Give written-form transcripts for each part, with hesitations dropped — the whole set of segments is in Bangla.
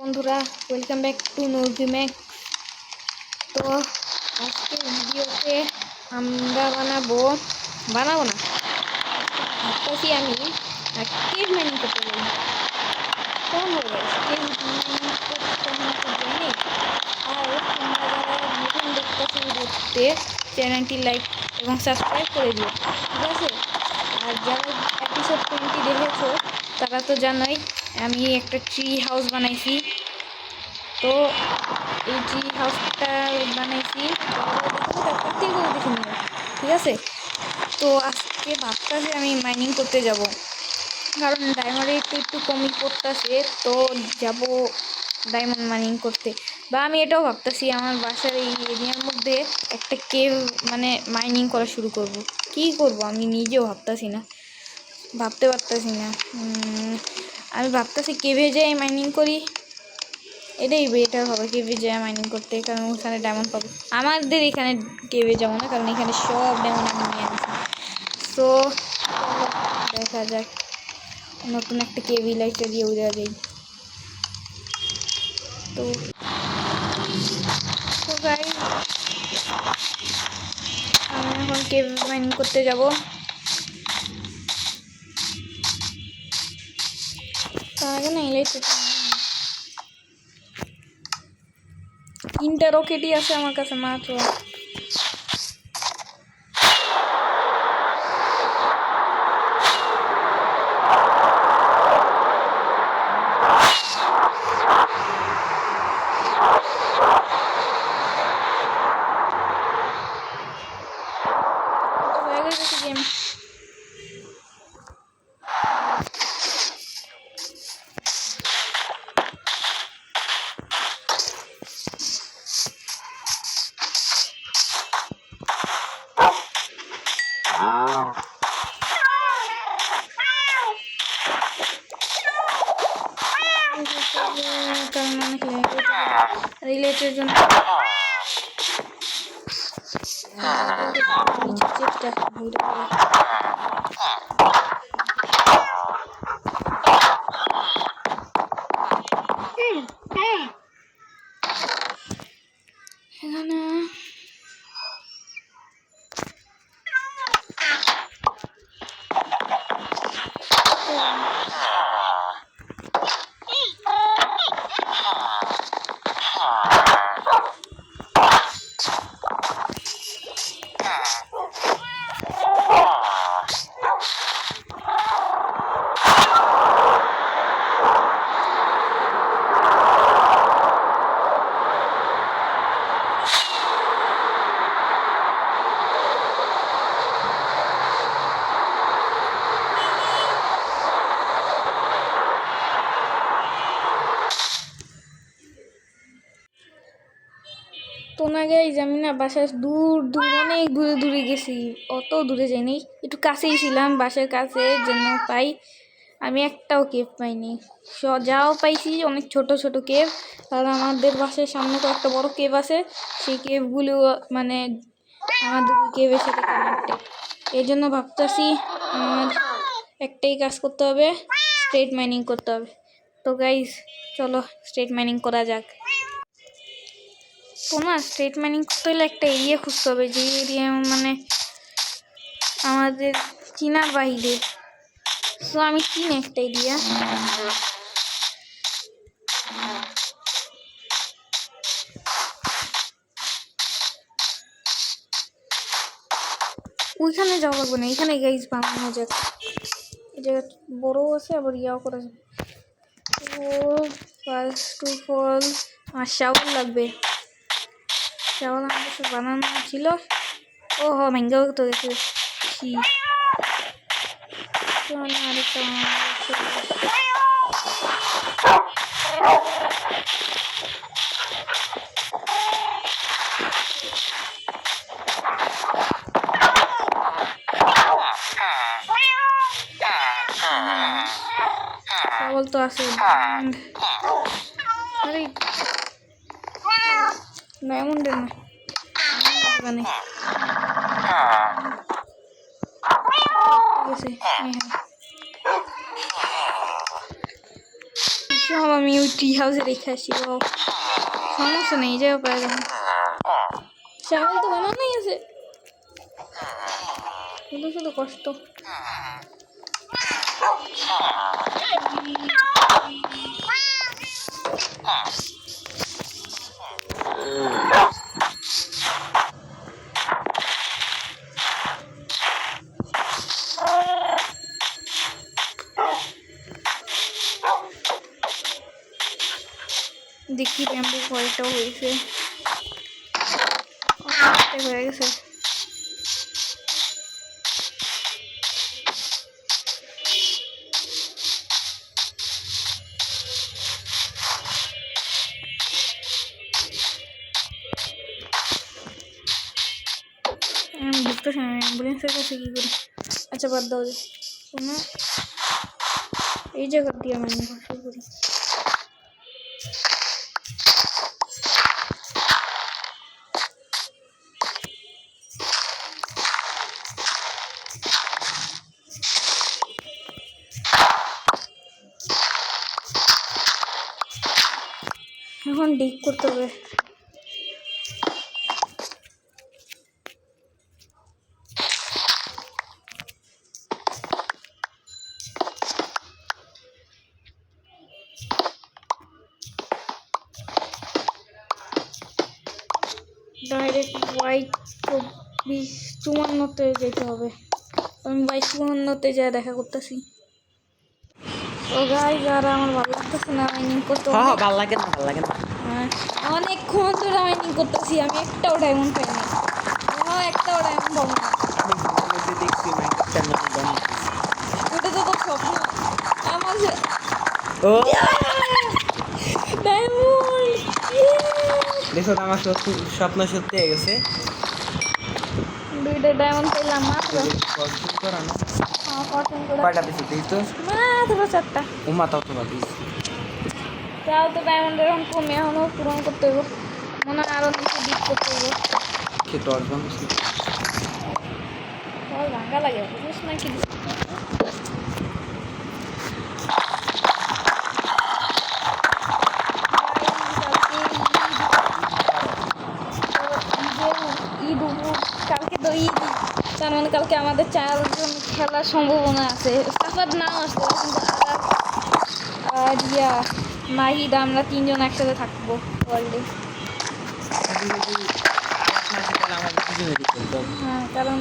বন্ধুরা, ওয়েলকাম ব্যাক টু নূরভি ম্যাক্স। তো আজকের ভিডিওতে আমরা বানাবো না ভাবতেছি আমি কেভ মাইনিং করতে যাই। কেমন হবে কেভ মাইনিং করতে জানি। আর তোমরা যারা নতুন দেখতেছো ভিডিওতে চ্যানেলটি লাইক এবং সাবস্ক্রাইব করে দিও, ঠিক আছে? আর যারা এপিসোড 20 দেখেছো তারা তো জানোই আমি একটা ট্রি হাউস বানাইছি। তো এই ট্রি হাউসটা বানাইছি, ঠিক আছে? তো আজকে ভাবতেছি আমি মাইনিং করতে যাব, কারণ ডায়মন্ড একটু কমই পড়তেছে। তো যাব ডায়মন্ড মাইনিং করতে, বা আমি এটাও ভাবতেছি আমার বাসার এই এরিয়ার মধ্যে একটা কেভ মাইনিং করা শুরু করব। কি করব আমি নিজেও ভাবতে পারতেছি না। আমি ভাবতেছি কেভে যাই মাইনিং করি, এটাই বেটার হবে। কেভে যায় মাইনিং করতে, কারণ ওখানে ডায়মন্ড পাবো। আমাদের এখানে কেভে যাবো না, কারণ এখানে সব ডায়মন্ড আমি নিয়ে আনছি। সো দেখা যাক, নতুন একটা কেভি লাইটে দিয়ে উড়ে যাই। তো গাইস, আমি এখন কেভ মাইনিং করতে যাব। তার আগে না তিনটা রকেটই আছে আমার কাছে মাত্র। গেম রিলেটের জন্য এখানে তো না গাইজ, আমি না বাসার অনেক দূরে গেছি। অত দূরে যাইনি, একটু কাছেই ছিলাম, বাসার কাছে জন্য পাই আমি একটাও কেভ পাইনি। যাও পাইছি অনেক ছোট ছোট কেভ। আর আমাদের বাসার সামনে তো একটা বড় কেভ আছে, সেই কেভগুলো আমাদের কেভের সাথে কানেক্টেড। এই জন্য ভাবতেছি আমার একটাই কাজ করতে হবে, স্ট্রেট মাইনিং করতে হবে। তো গাইজ চলো স্ট্রেট মাইনিং করা যাক। তো না, স্ট্রেট মাইনিং করতে হলে একটা এরিয়া খুঁজতে হবে, যে এরিয়া আমাদের চিনার বাইরে। তো আমি চিনি একটা এরিয়া, ওইখানে যাওয়া লাগবে না, এখানে গাইজ বানানো যাক। এই জায়গা বড় আছে, আবার ইয়াও করা যাবে। ফার্স্ট অফ অল আমার শাওয়ার লাগবে। শাওয়ার আমার কাছে বানানো ছিল। ও হ ভেঙ্গাও তো গেছে। আরেকটা তো আছে। আরে ডায়মন্ডের না, মানে সব আমি ওই ট্রি হাউসে রেখে আসি। সমস্যা নেই, এই জায়গা পাওয়া যাবে। চাউল তো বানানোই আছে, শুধু শুধু কষ্ট। দেখি ব্যাম্বু কয়টাও হয়েছে, হয়ে গেছে। বুঝতেছি না অ্যাম্বুলেন্সের কাছে কী করি। আচ্ছা বাদ দাও, শোনো এই জায়গা দিয়ে আমি শুরু করি। এখন ডিগ করতে হবে। ডাইরেক্ট হোয়াইট 54-তে যেতে হবে। আমি 52-তে যা দেখা করতেছি। তো গাইস আর আমার ভালো লাগতেছে না মাইনিং করতে। ভালো লাগে না, ভালো লাগে না। অনেকক্ষণ ধরে মাইনিং করতেছি, আমি একটাও ডায়মন্ড পাই না। একটাও ডায়মন্ড পাবো না। দেখছি ওটা তো তোর স্বপ্ন। আমার দেখো আমার স্বপ্ন সত্যি হয়ে গেছে। দুইটা ডায়মন্ড পেলাম মাত্র। কয়টা দিছো দিই তো? মাত্র 4টা। ও মাথাও তো দিস। তাও তো ডায়মন্ডের এখন কমে, এখনও পূরণ করতে হইব। মনে হয় আরও নিচে ডিপ করতে হইব। সে 10 বন্ধু ভাঙ্গা লাগে বুঝিস নাকি? ঈদ কালকে তো ঈদ, তার মানে কালকে আমাদের 4 জন খেলার সম্ভাবনা আছে। সাফার নাও আসতে পারে, কিন্তু আর ইয়া মাহিদ আমরা 3 জন একসাথে থাকবো ওয়ার্ল্ডে। হ্যাঁ, কারণ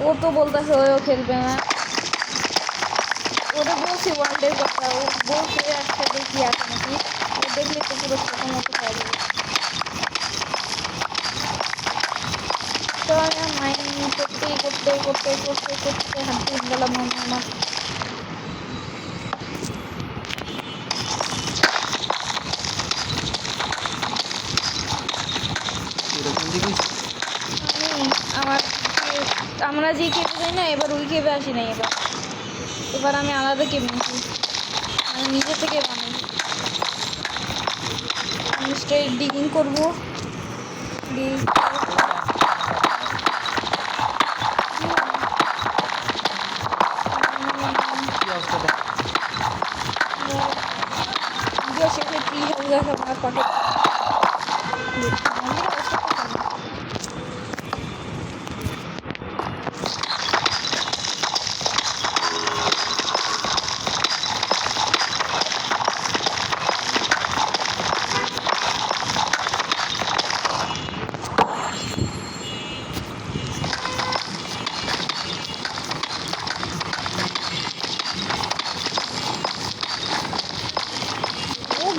ও তো বলতেছে ওও খেলবে না। ওটা বলছি ওয়ার্ল্ডের কথা, ও বলছে একসাথে কি আছে নাকি, ও দেখলে তো পুরো প্রথম মতো খাওয়া যাবে। তো আমি মাইন্ড করতে হাঁটতে গেলাম আমার। আমরা যে কেবে যাই না, এবার ওই কেবে আসি নাই। এবার আমি আলাদা কেবে নিচ্ছি, আমি নিজে থেকে বানাই। আমি স্ট্রেট ডিগিং করবো। শেষে 3000 আমার পকেট।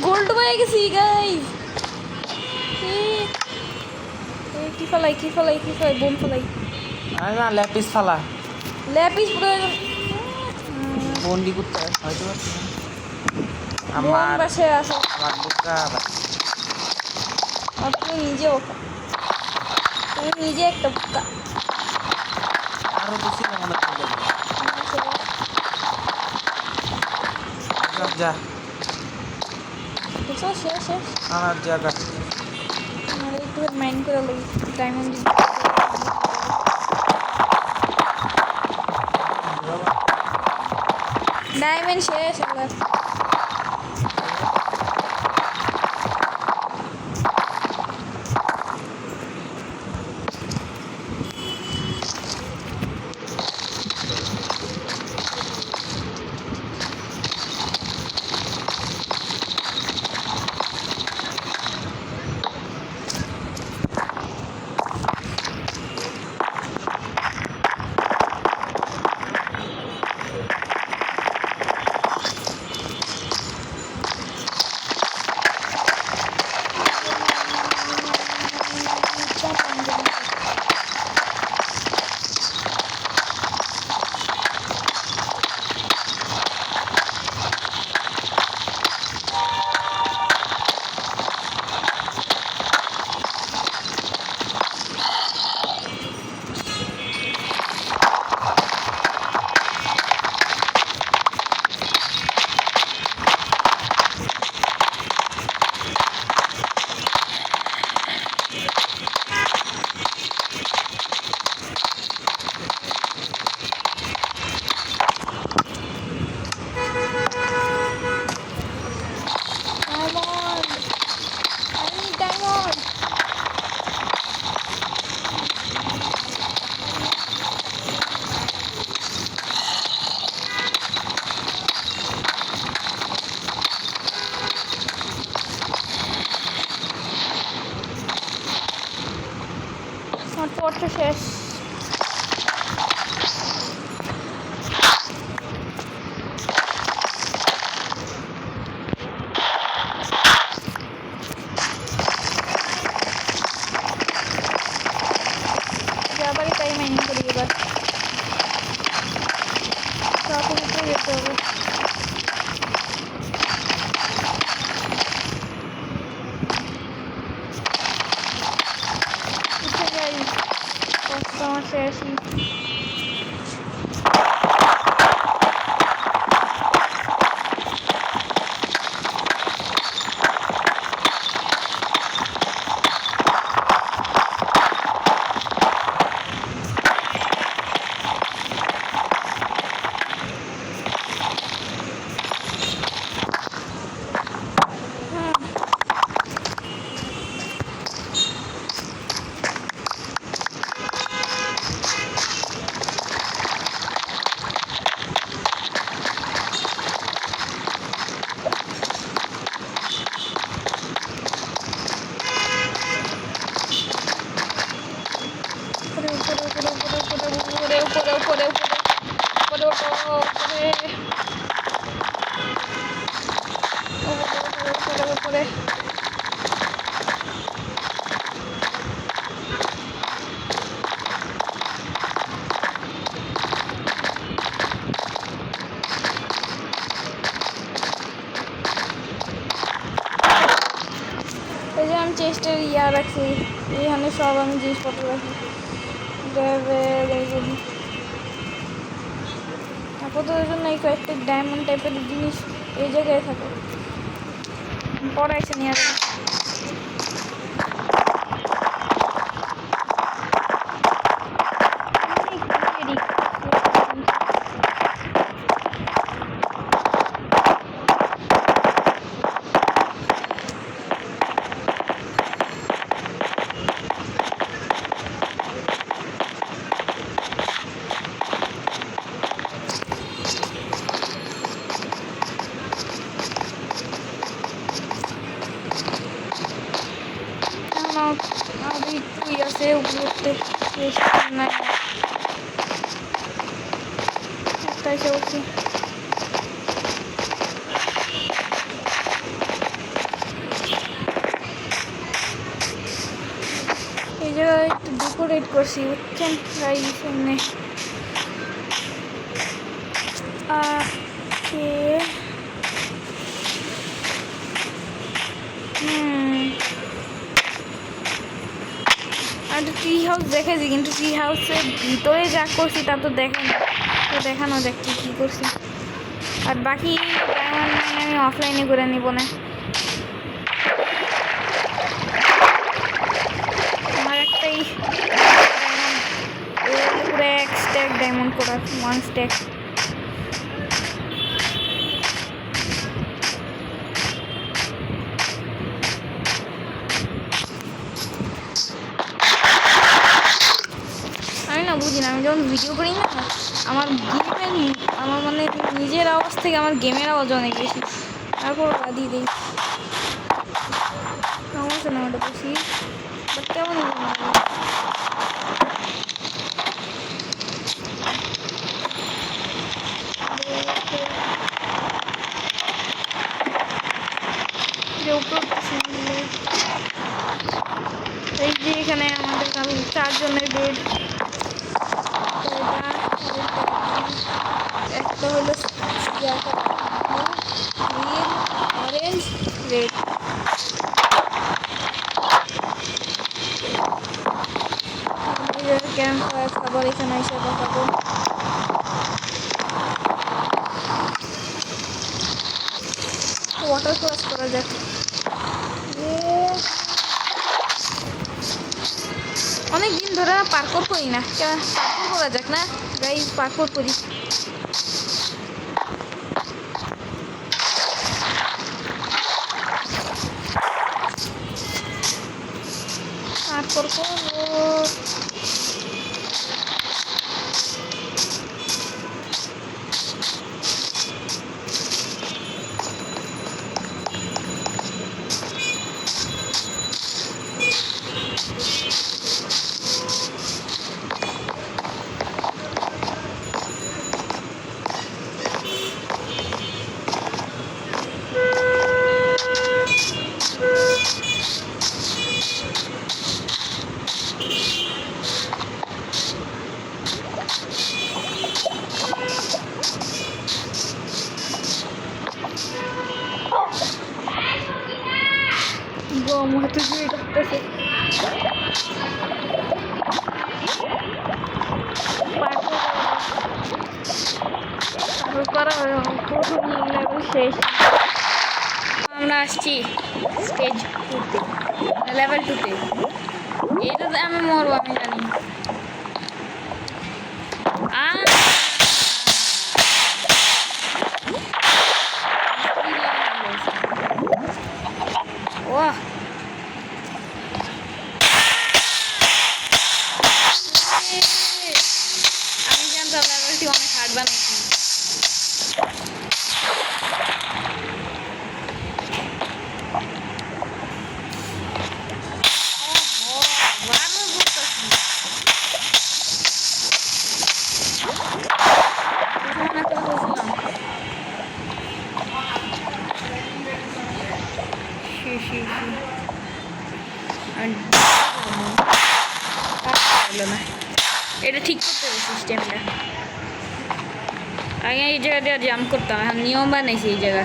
গোল্ড পেয়ে গেছি গাইস। কি ফলাই বোম ফলাই। আরে না, ল্যাপিস ফালা। ল্যাপিস প্রয়োজন। বন্দি করতে হয়তো আমার পাশে আছে। আমার বুকা আপনি নিজেও, তুমি নিজে একটা বুকা। আরো বেশি না মনে করে যা শেষ আমার জায়গা। আমার একটু মাইন্ড করে লাগি ডায়মন্ড। ডায়মন্ড শেষ। অর্থ শেষ। আবারই তাই মাইনিং করি এবার। তাড়াতাড়ি যেতে হবে। উঠে যাই, কষ্ট আমার শেষই। এই যে আমি চেস্টের ইয়া রাখছি, এখানে সব আমি জিনিসপত্র রাখি। আপাতত জন্য এই কয়েকটা ডায়মন্ড টাইপের জিনিস এই জায়গায় থাকে, পরে এসে নিয়ে আসবে। আরো একটুই আছে উপরতে, নাই একটা এসে উঠছি। এই জায়গায় একটু ডেকোরেট করছি, বুঝছেন গাই সামনে। আমি তো ট্রি হাউস দেখেছি, কিন্তু ট্রি হাউসের ভিতরে যা করছি তা তো দেখানো যাক কী করছি। আর বাকি ডায়মন্ড আমি অফলাইনে করে নিব না। আমার একটাই ডায়মন্ড, পুরো এক স্ট্যাক ডায়মন্ড করা, 1 স্ট্যাক। বুঝি না, আমি যখন ভিডিও করি না, আমার মানে নিজের আওয়াজ থেকে আমার গেমের আওয়াজ অনেক বেশি, তারপর বাদিয়ে দিই। আমার সিনেমাটা বেশি বাট কেমন এই যে এখানে আমাদের 4 জনের বেড। একটা হলো green, orange, red. Camp fire খাবার এখানে এসে দেখাবো। ওয়াটার ক্লাস করা যাক। অনেক দিন ধরে পার্কর করি না, পার্কর করা যাক না গাইস, পার্কর করি। পার্কর করবো। মতো জুড়ে করতেছে করা প্রথম লেভেল শেষ আমরা আসছি স্টেজ 2-তে লেভেল 2-তে এটাতে আমি মরবো আমি জানি ও আমি জানতাম লেভেলটি অনেক হার্ড বানাইছি এটা ঠিক করতে হবে সিস্টেমটা আগে এই জায়গা দিয়ে জাম্প করতাম এখন নিয়ম বানাইছি এই জায়গা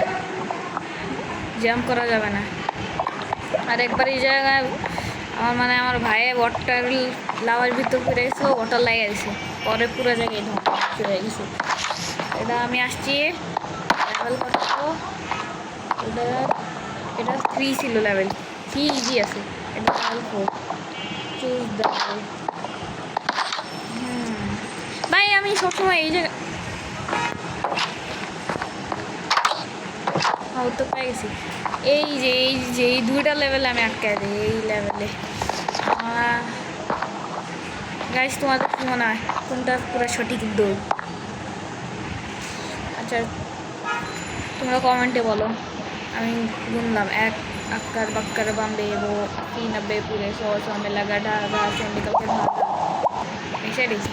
জাম্প করা যাবে না আর একবার এই জায়গায় আমার ভাইয়ে ওয়াটার লাভার ভিতর করে গেছে ওয়াটার লাগিয়ে গেছে পরে পুরো জায়গায় ধ্বংস হয়ে গেছে এটা আমি আসছি লেভেল কত এটা 3 ছিল লেভেল 3 ইজি আছে এটা লেভেল 4 চুজ দ্য ভাই আমি সবসময় এই জায়গা তো পেয়ে গেছি এই দুইটা লেভেলে আমি আটকাই দিই এই লেভেলে গাইস তোমাদের কি মনে হয় কোনটা পুরো সঠিক দৌড় আচ্ছা তোমরা কমেন্টে বলো আমি গুনলাম 1 अक्कर बक्कर बम्बे वो 90 पूरे 100 में लगा ढागा से निकल के भागा ऐसे डिसी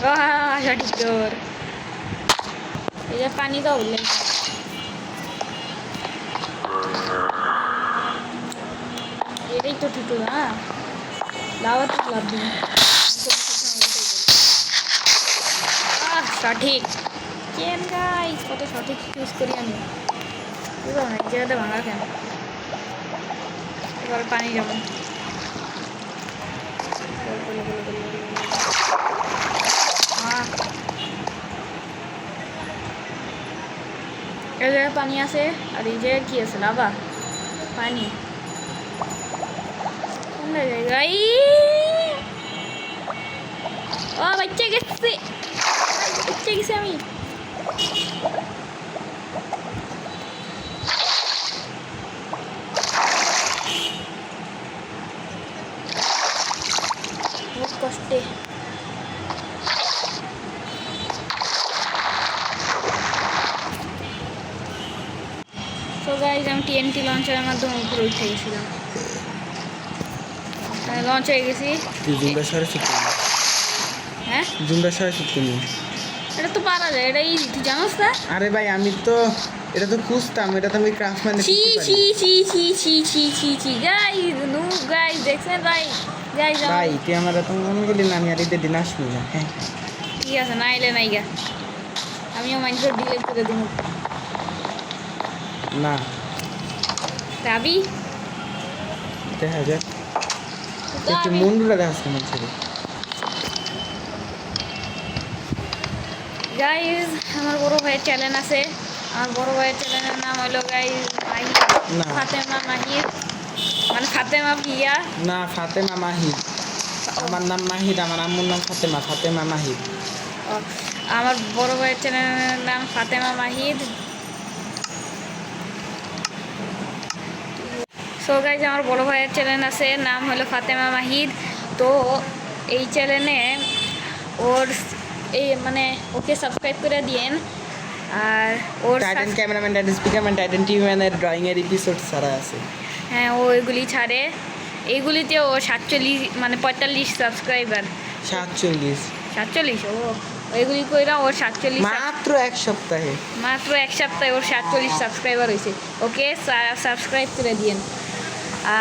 वाह सटीक दौड़ ये पानी का उल्ले ये तो ठीक है ना लावा तो लाभ भी সঠিক কেন গাইস কত সঠিক চুজ করি আমি বুঝলাম না এই জায়গাটা ভাঙা কেন এবার পানি যাবো এই জায়গায় পানি আছে আর এই জায়গায় কি আছে লাভা পানি কোন জায়গায় ও বাচ্চা গেছে আমি বহুত কষ্টে তো গাইজ আমি টিএনটি লঞ্চারের মাধ্যমে উপরে উঠে গেছিলাম লঞ্চ হয়ে গেছি হ্যাঁ জুমটা সরাই শিখতে নিয়ে এটা তো পারা যায় এটা ইজি তুই জানোস না আরে ভাই আমি তো এটা তো খুঁজতাম এটা তো আমি ক্রাফটম্যানে ছি ছি ছি ছি ছি ছি ছি ছি গাইস নো গাইস দেখছেন ভাই গাইস ভাই তুই আমার এত মনে করলি না আমি আর এদের দিন আসবো না হ্যাঁ ঠিক আছে না এলে নাই গা আমিও মাইন্ডসেট ডিলিট করে দিব না রাবি দেখা যাক একটু মনগুলো দেখাচ্ছে আমার ছেলে গাইস আমার বড় ভাইয়ের চ্যানেল আছে আমার বড় ভাইয়ের চ্যানেলের নাম হলো গাইস ফাতেমা মাহির মানে ফাতেমা পিয়া না ফাতেমা মাহির আমার নাম মাহির আমার আম্মুর নাম ফাতেমা মাহির আমার বড় ভাইয়ের চ্যানেলের নাম ফাতেমা মাহির সো গাইস আমার বড় ভাইয়ের চ্যানেল আছে নাম হলো ফাতেমা মাহিদ তো এই চ্যানেলে ওর এই মানে ওকে সাবস্ক্রাইব করে দিয়েন আর ওর টাইটান ক্যামেরাম্যান টাইটান স্পিকারম্যান টাইটান টিভিম্যানের ড্রয়িংয়ের এপিসোড ছাড়া আছে হ্যাঁ ও এগুলি ছাড়ে এইগুলিতে ও 47 মানে 45 সাবস্ক্রাইবার 47 ও এগুলি কইরা ওর 47 মাত্র এক সপ্তাহে ওর 47 সাবস্ক্রাইবার হয়েছে ওকে সাবস্ক্রাইব করে দিয়েন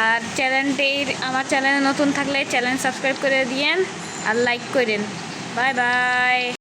আর আমার চ্যানেলে নতুন থাকলে চ্যানেল সাবস্ক্রাইব করে দিয়েন আর লাইক করেন বাই বাই